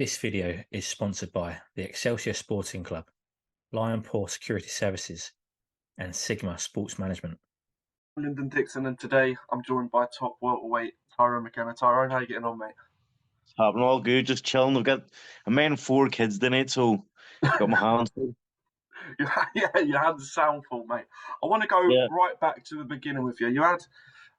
This video is sponsored by the Excelsior Sporting Club, Lion Paw Security Services, and Sigma Sports Management. I'm Lyndon Dixon, and today I'm joined by top welterweight TYRONE McKENna. Tyrone, how you getting on, mate? Happening all good, just chilling. I've got a man and 4 kids tonight, so got my hands full. Yeah, your hands are sound full, mate. I want to go Yeah. right back to the beginning with you. You had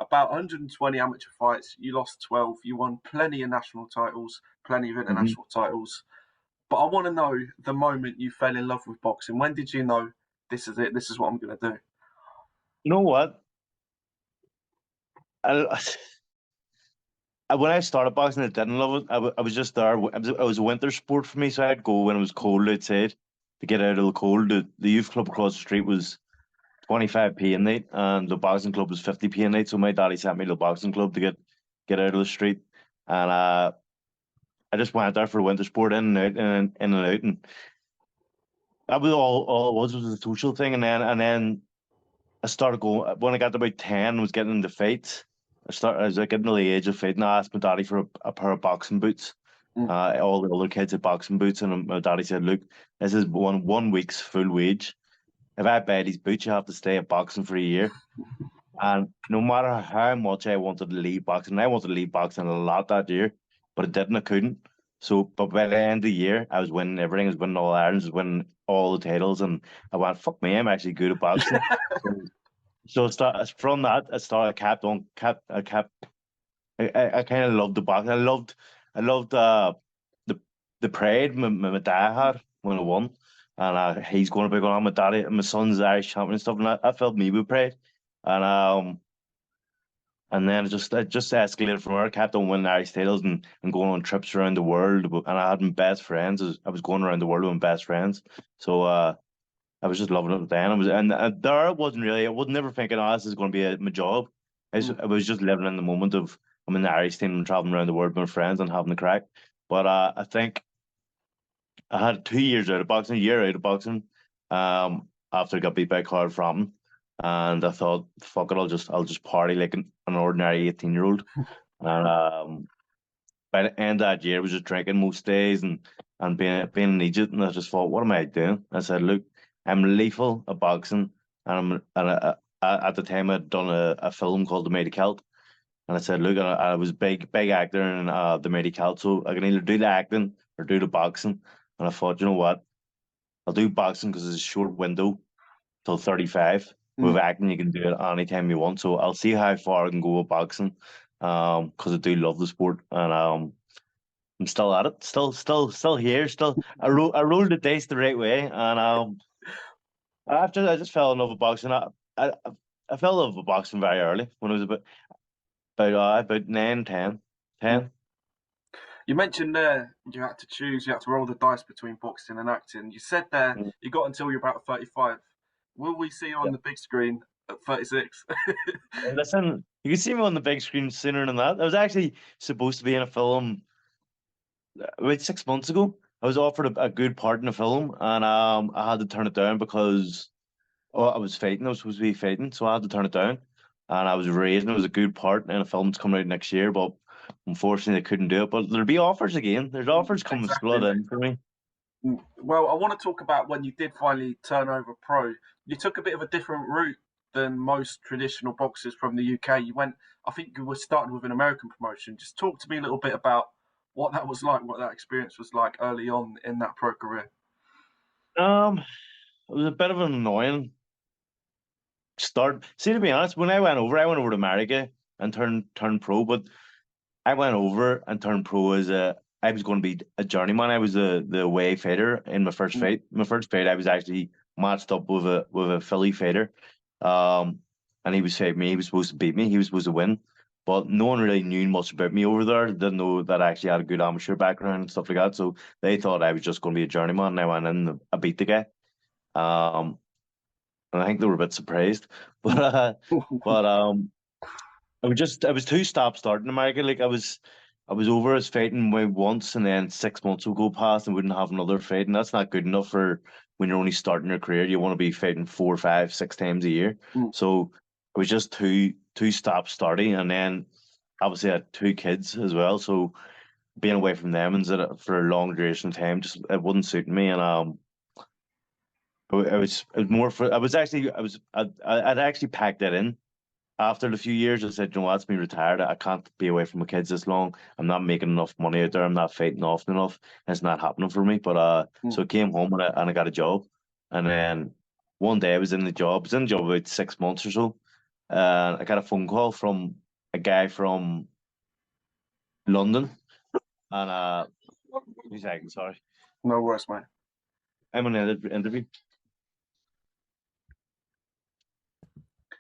about 120 amateur fights. You lost 12. You won plenty of national titles, plenty of international titles. But I want to know the moment you fell in love with boxing. When did you know this is it? This is what I'm going to do? You know what? When I started boxing, I didn't love it. I was just there. It was a winter sport for me, so I'd go when it was cold outside to get out of the cold. The youth club across the street was 25p a night, and the boxing club was 50p a night. So my daddy sent me to the boxing club to get out of the street, and I just went there for winter sport, in and out, in and out, and that was all it was a social thing. And then I started going when I got to about 10, was getting into fights. I was like getting to the age of fighting. I asked my daddy for a pair of boxing boots. All the other kids had boxing boots, and my daddy said, "Look, this is one week's full wage. If I buy these boots, you have to stay at boxing for a year." And no matter how much I wanted to leave boxing, I wanted to leave boxing a lot that year, but I didn't. I couldn't. So, but by the end of the year, I was winning everything. I was winning all irons, I was winning all the titles, and I went, "Fuck me, I'm actually good at boxing." So from that, I kept on, I kept, I kind of loved the boxing. I loved the pride my dad had when I won, and he's going to be going on my daddy, and my son's Irish champion and stuff, and I felt me with pride, and and then it just escalated from there. I kept on winning Irish titles and going on trips around the world, and I had my best friends. I was going around the world with my best friends, so I was just loving it then. There wasn't really. I was never thinking, "Oh, this is going to be my job." I was just living in the moment of I'm in the Irish team and traveling around the world with my friends and having the crack. But I think I had 2 years out of boxing, a year out of boxing, after I got beat by Carl Frampton, and I thought, "Fuck it, I'll just party like an ordinary 18-year-old." And by the end of that year, I was just drinking most days and being an idiot, and I just thought, "What am I doing?" I said, "Look, I'm lethal at boxing," at the time I'd done a film called The Mighty Celt, and I said, "Look, I was big actor in The Mighty Celt, so I can either do the acting or do the boxing." And I thought, you know what, I'll do boxing because it's a short window till 35. With acting, you can do it anytime you want, so I'll see how far I can go with boxing, because I do love the sport, and I'm still at it, still here, still. I rolled the dice the right way, and I just fell in love with boxing. I I fell in love with boxing very early when I was about 9, 10, 10. You mentioned there you had to choose, you had to roll the dice between boxing and acting. You said there Mm. you got until you're about 35. Will we see you on Yeah. the big screen at 36? And listen, you can see me on the big screen sooner than that. I was actually supposed to be in a film about 6 months ago. I was offered a good part in a film, and I had to turn it down because I was fighting. I was supposed to be fighting, so I had to turn it down. And I was raising. It was a good part in a film that's coming out next year, but unfortunately, I couldn't do it. But there'll be offers again. There's offers coming Exactly. flood in for me. Well, I want to talk about when you did finally turn over pro. You took a bit of a different route than most traditional boxers from the UK. I think you were starting with an American promotion. Just talk to me a little bit about what that was like, what that experience was like early on in that pro career. Um, it was a bit of an annoying start. See, to be honest, when I went over to America and turned pro, but I went over and turned pro as I was going to be a journeyman. I was the away fighter in my first fight. My first fight, I was actually matched up with a Philly fighter, and he was fighting me. He was supposed to beat me. He was supposed to win, but no one really knew much about me over there. Didn't know that I actually had a good amateur background and stuff like that. So they thought I was just going to be a journeyman. And I went in, and I beat the guy. Um, and I think they were a bit surprised, but I was too stop starting in America. Like I was over as fighting maybe once, and then 6 months would go past and wouldn't have another fight, and that's not good enough for when you're only starting your career. You want to be fighting 4, 5, 6 times a year. So it was just too stop starting, and then obviously I had 2 kids as well. So being away from them and for a long duration of time, just it wouldn't suit me. And it was more for I'd actually packed it in after the few years. I said, you know what, it's me retired. I can't be away from my kids this long. I'm not making enough money out there. I'm not fighting often enough. It's not happening for me. But so I came home and I got a job. And then one day I was in the job. I was in the job about 6 months or so. I got a phone call from a guy from London. And 2 seconds, sorry. No worries, mate. I'm on an interview.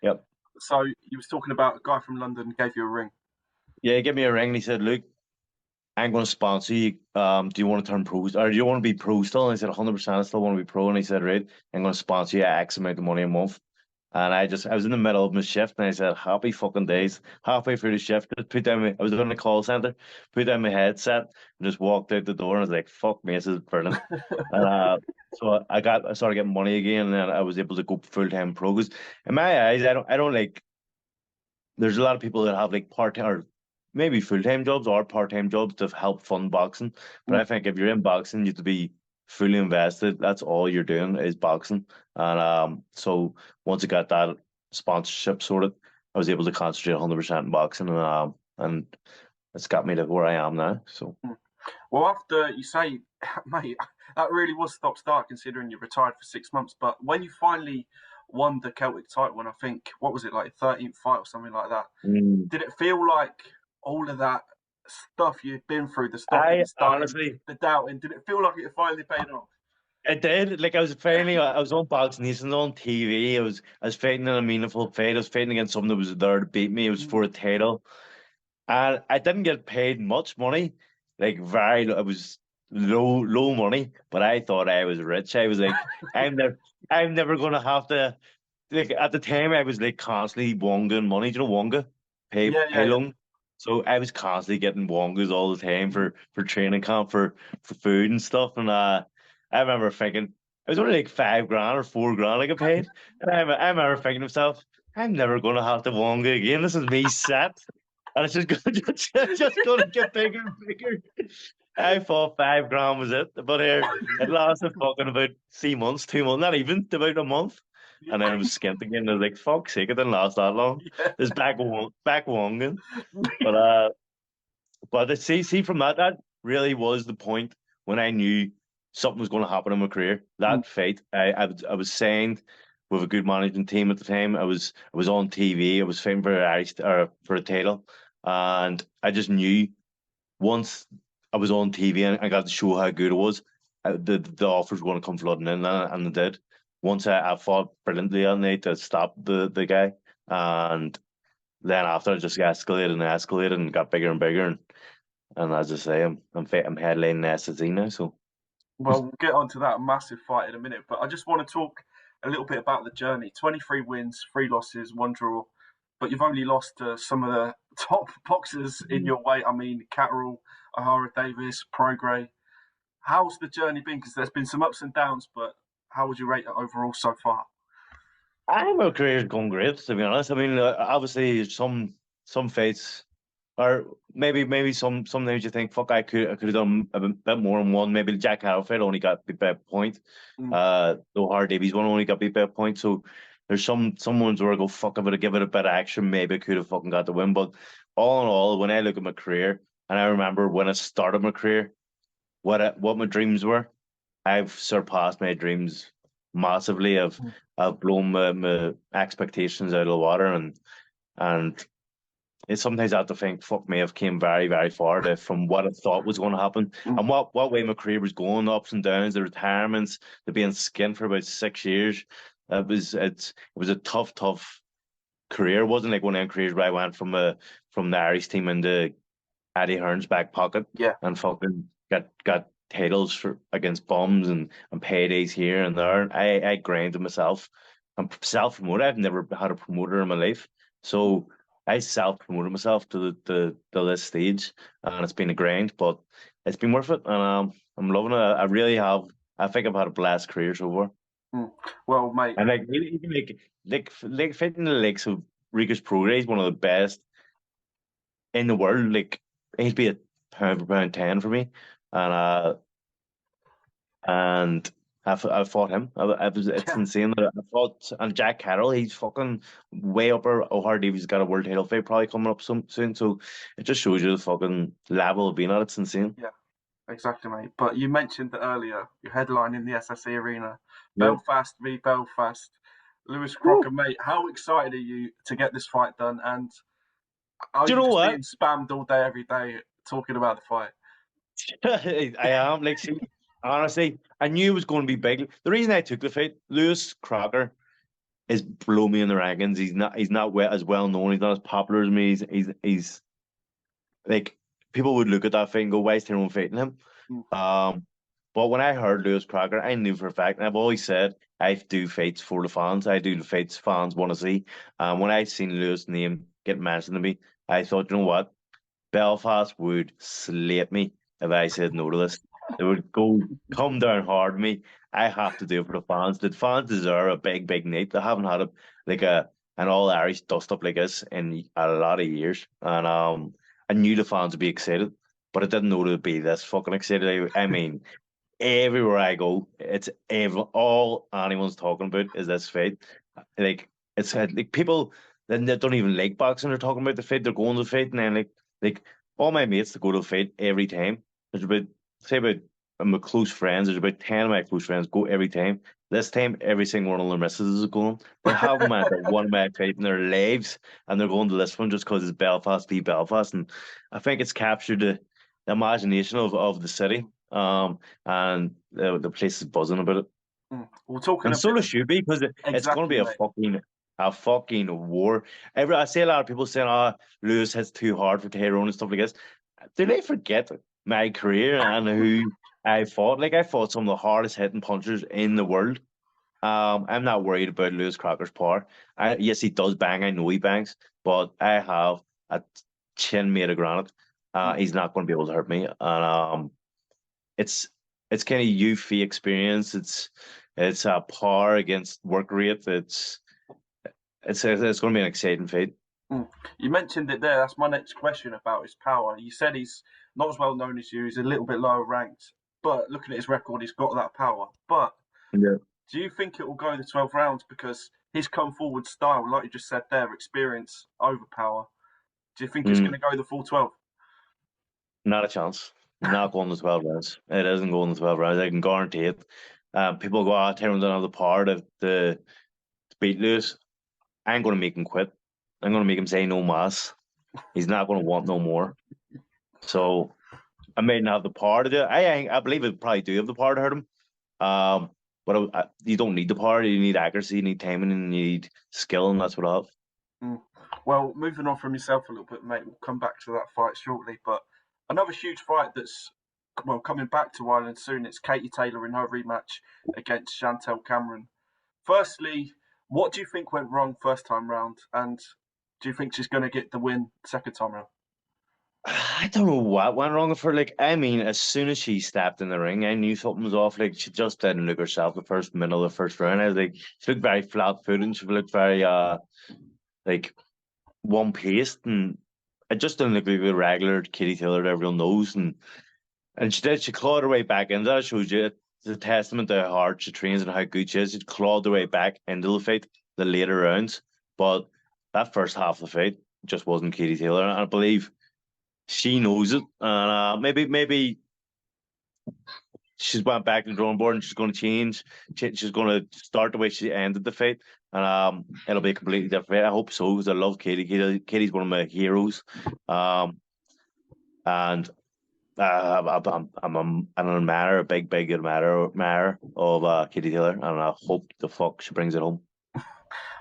Yep. So you was talking about a guy from London gave you a ring. Yeah, he gave me a ring and he said, look, I'm going to sponsor you. Do you want to turn pro? Or do you want to be pro still? And I said, 100%, I still want to be pro. And he said, right, I'm going to sponsor you X amount of money a month. And I was in the middle of my shift and I said, happy fucking days. Halfway through the shift, I was in the call center, put down my headset and just walked out the door and I was like, fuck me, this is brilliant. And so I started getting money again and then I was able to go full-time pro. Because in my eyes, I don't like, there's a lot of people that have like part-time or maybe full-time jobs or part-time jobs to help fund boxing. But I think if you're in boxing, you have to be fully invested. That's all you're doing is boxing. And so once I got that sponsorship sorted, I was able to concentrate 100% in boxing, and it's got me to where I am now. So, well, after you say, mate, that really was stop-start considering you retired for 6 months. But when you finally won the Celtic title, and I think what was it, like 13th fight or something like that? Did it feel like all of that stuff you'd been through, the stuff honestly, the doubting, did it feel like it finally paid off? It did. Like I was on Boxing Nation on TV. I was fighting in a meaningful fight. I was fighting against someone that was there to beat me. It was for a title, and I didn't get paid much money. Like it was low money, but I thought I was rich. I was like, I'm never gonna have to. Like at the time, I was like constantly wongaing money. Do you know wonga? Pay long. So I was constantly getting wongas all the time for training camp for food and stuff. And I remember thinking it was only like $5 or $4 I got paid. And I remember thinking to myself, I'm never gonna have to wonga again. This is me set. And it's just gonna get bigger and bigger. I thought $5 was it, but it lasted fucking about 3 months, 2 months, not even about a month. And then it was skint again. I was like, fuck's sake, it didn't last that long. It's back wonging. But see from that really was the point when I knew something was going to happen in my career. That fight, I was signed with a good management team at the time. I was on TV. I was fighting for a title, and I just knew once I was on TV and I got to show how good it was, the offers were going to come flooding in, and they did. Once I fought brilliantly that night to stop the guy, and then after it just escalated and got bigger and bigger, and as I say, I'm headlining the SSE now. So, well, we'll get onto that massive fight in a minute, but I just want to talk a little bit about the journey. 23 wins, 3 losses, 1 draw, but you've only lost to some of the top boxers in your weight. I mean, Catterall, O'Hara Davis, Prograis. How's the journey been? Because there's been some ups and downs, but how would you rate it overall so far? my career's going great, to be honest. I mean, obviously some fights, or maybe sometimes you think, fuck, I could have done a bit more in one. Maybe the Jack Harrow fight only got beat by a point. The O'Hara Davies one only got beat by a point. So there's some ones where I go, fuck, if I'd give it a bit of action, maybe I could have fucking got the win. But all in all, when I look at my career, and I remember when I started my career, what my dreams were, I've surpassed my dreams massively. I've blown my expectations out of the water, and it's sometimes I have to think, fuck me, I've came very, very far from what I thought was going to happen, and what way my career was going, ups and downs, the retirements, the being skint for about 6 years. It was a tough career. It wasn't like one of them careers where I went from the Irish team into Eddie Hearn's back pocket, and fucking got titles for against bums and paydays here and there. I grinded myself. I'm self-promoted. I've never had a promoter in my life, so I self-promoted myself to this stage, and it's been a grind, but it's been worth it, and I'm loving it. I really have. I think I've had a blessed career so far. Well, mate, and like even like fighting the likes of Rico's Prograis, one of the best in the world. Like he'd be pound for pound 10 for me, and I fought him. It's Yeah, insane that I fought and Jack Carroll. He's fucking way up there. O'Hardy's got a world title fight probably coming up soon. So it just shows you the fucking level of being at. It's insane. yeah, exactly, mate. But you mentioned it earlier, your headline in the SSE Arena, Yeah. Belfast v Belfast. Lewis Woo. Crocker, mate, how excited are you to get this fight done? And are Do you you know just what? being spammed all day, every day, talking about the fight? I am like, see, honestly, I knew it was going to be big. The reason I took the fight, Lewis Crocker is below me in the rankings. He's not as well known. He's not as popular as me. He's like people would look at that fight and go, "Why is Tyrone fighting him?" Mm. But when I heard Lewis Crocker, I knew for a fact, and I've always said I do fights for the fans. I do the fights fans want to see. When I seen Lewis' name get mentioned to me, I thought, you know what? Belfast would slate me if I said no to this. They would come down hard on me. I have to do it for the fans. The fans deserve a big night. They haven't had like an all Irish dust up like this in a lot of years. And I knew the fans would be excited, but I didn't know they'd be this fucking excited. I mean, everywhere I go, all anyone's talking about is this fight. Like it's like people that don't even like boxing are talking about the fight. They're going to the fight, and then like all my mates that go to the fight every time. There's about say about my close friends. There's about 10 of my close friends go every time. This time, every single one of their missus is going. They haven't met at one match fight in their lives, and they're going to this one just because it's Belfast v Belfast. And I think it's captured the imagination of the city. And the place is buzzing about it. We're talking And a so bit does should be because it's going to exactly, be mate. a fucking war. I see a lot of people saying, "Oh, Lewis hits too hard for Tyrone and stuff like this." Do they forget my career and who I fought? Like I fought some of the hardest hitting punchers in the world. I'm not worried about Lewis Crocker's power. Yes, he does bang. I know he bangs, but I have a chin made of granite. He's not going to be able to hurt me. And it's kind of Yuffie experience. It's a par against work rate. It's going to be an exciting fight. You mentioned it there. That's my next question about his power. You said he's not as well known as you. He's a little bit lower ranked, but looking at his record, he's got that power. But Yeah. do you think it will go the 12 rounds because his come forward style, like you just said there, experience over power? Do you think it's going to go the full 12? Not a chance. Not going to 12 rounds. It isn't going to 12 rounds. I can guarantee it. People go, Tyrone don't have the power to beat Lewis. I'm going to make him quit. I'm going to make him say no mas. He's not going to want no more. So I may not have the power to do it. I believe I probably do have the power to hurt him. But you don't need the power. You need accuracy, you need timing, and you need skill, and that's what I have. Well, moving on from yourself a little bit, mate, we'll come back to that fight shortly. But another huge fight that's coming back to Ireland soon. It's Katie Taylor in her rematch against Chantel Cameron. Firstly, what do you think went wrong first time round, and do you think she's going to get the win second time round? I don't know what went wrong with her. Like, I mean, as soon as she stepped in the ring, I knew something was off. Like, she just didn't look herself the first minute of the first round. I was like, she looked very flat-footed and she looked very, like, one-paced. And it just didn't look like the regular Katie Taylor that everyone knows. And she clawed her way back into that. Shows you it's a testament to how hard she trains and how good she is. She clawed her way back into the fight, the later rounds. But that first half of the fight just wasn't Katie Taylor. And I believe she knows it, and maybe she's went back to the drawing board and she's going to change. She's going to start the way she ended the fight, and it'll be a completely different fight. I hope so because I love Katie. Katie's one of my heroes, and I'm an admirer, a big admirer of Katie Taylor, and I hope the fuck she brings it home.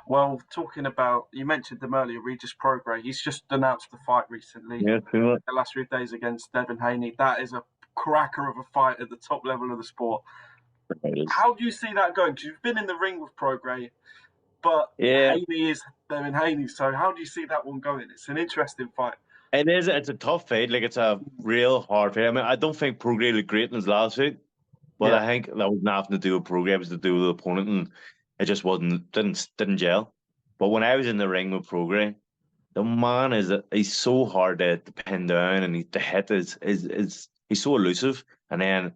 Well, talking about, you mentioned them earlier, Regis Prograis. He's just announced the fight recently. Yeah, The last few days against Devin Haney. That is a cracker of a fight at the top level of the sport. How do you see that going? Because you've been in the ring with Prograis, but yeah. Haney is Devin Haney. So how do you see that one going? It's an interesting fight. It is. It's a tough fight. Like, it's a real hard fight. I mean, I don't think Prograis looked great in his last fight, but Yeah. I think that was nothing to do with Prograis. It was to do with the opponent, and it just didn't gel. But when I was in the ring with Prograis, the man he's so hard to pin down, and the hit is he's so elusive. And then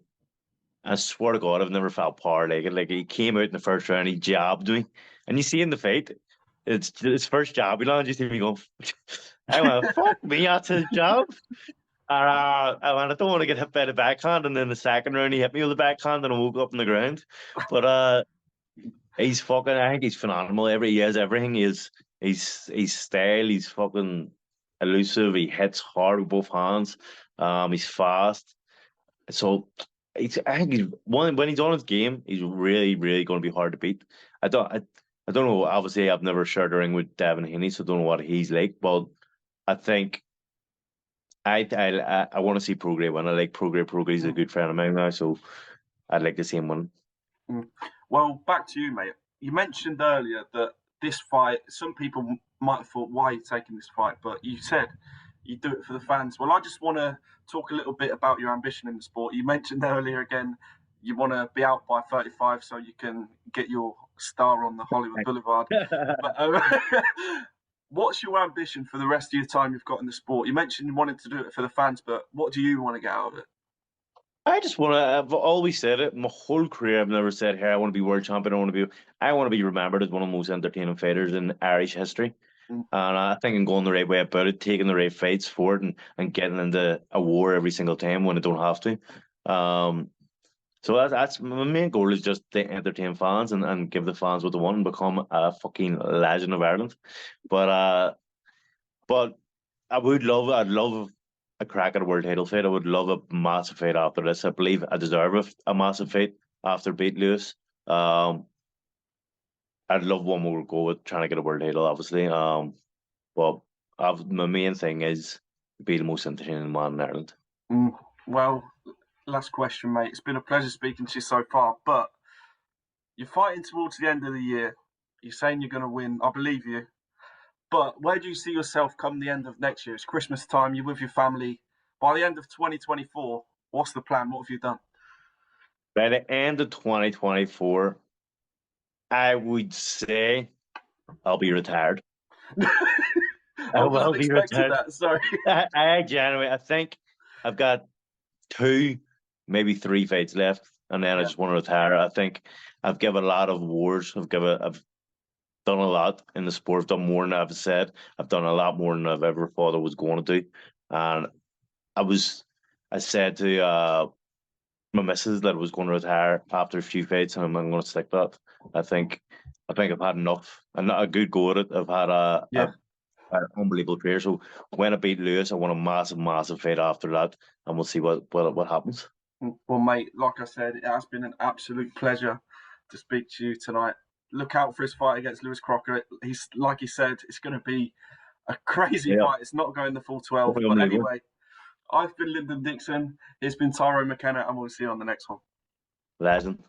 I swear to God, I've never felt power like it. Like he came out in the first round, he jabbed me, and you see in the fight, it's his first jab. You know, you see me go, I went, fuck me, that's his jab. I don't want to get hit by the backhand, and then the second round he hit me with the backhand, and I woke up on the ground. But he's fucking. I think he's phenomenal. He has everything. He's style. He's fucking elusive. He hits hard with both hands. He's fast. So I think he's when he's on his game, he's really, really going to be hard to beat. I don't know. Obviously, I've never shared a ring with Devin Haney, so I don't know what he's like. But I think I want to see Prograis win. I like Prograis. Prograis is a good friend of mine now, so I'd like to see him win. Well, back to you, mate. You mentioned earlier that this fight, some people might have thought, why are you taking this fight? But you said you do it for the fans. Well, I just want to talk a little bit about your ambition in the sport. You mentioned earlier again, you want to be out by 35 so you can get your star on the Hollywood Boulevard. But, what's your ambition for the rest of your time you've got in the sport? You mentioned you wanted to do it for the fans, but what do you want to get out of it? I just want to. I've always said it. My whole career, I've never said, "Hey, I want to be world champion. I want to be remembered as one of the most entertaining fighters in Irish history." And I think I'm going the right way about it, taking the right fights for it, and getting into a war every single time when I don't have to. So that's my main goal, is just to entertain fans and give the fans what they want and become a fucking legend of Ireland. But I'd love a crack at a world title fight. I would love a massive fight after this. I believe I deserve a massive fight after beat Lewis. I'd love one more go with trying to get a world title, obviously. But my main thing is to be the most entertaining man in Ireland. Well, last question, mate. It's been a pleasure speaking to you so far, but you're fighting towards the end of the year. You're saying you're going to win. I believe you. But where do you see yourself come the end of next year? It's Christmas time. You're with your family. By the end of 2024, what's the plan? What have you done? By the end of 2024, I would say I'll be retired. I wasn't expecting that. Sorry. I think I've got 2, maybe 3 fights left, and then I just want to retire. I think I've given a lot of wars. I've done a lot in the sport. I've done more than I've said. I've done a lot more than I've ever thought I was going to do. And I said to my missus that I was going to retire after a few fights, and I'm going to stick that. I think I've had enough. I'm not a good go at it. I've had an unbelievable career. So when I beat Lewis, I want a massive, massive fight after that, and we'll see what happens. Well, mate, like I said, it has been an absolute pleasure to speak to you tonight. Look out for his fight against Lewis Crocker. He's, like he said, it's going to be a crazy fight. It's not going the full 12. But anyway, I've been Lyndon Dixon. It's been Tyrone McKenna, and we'll see you on the next one. Legend.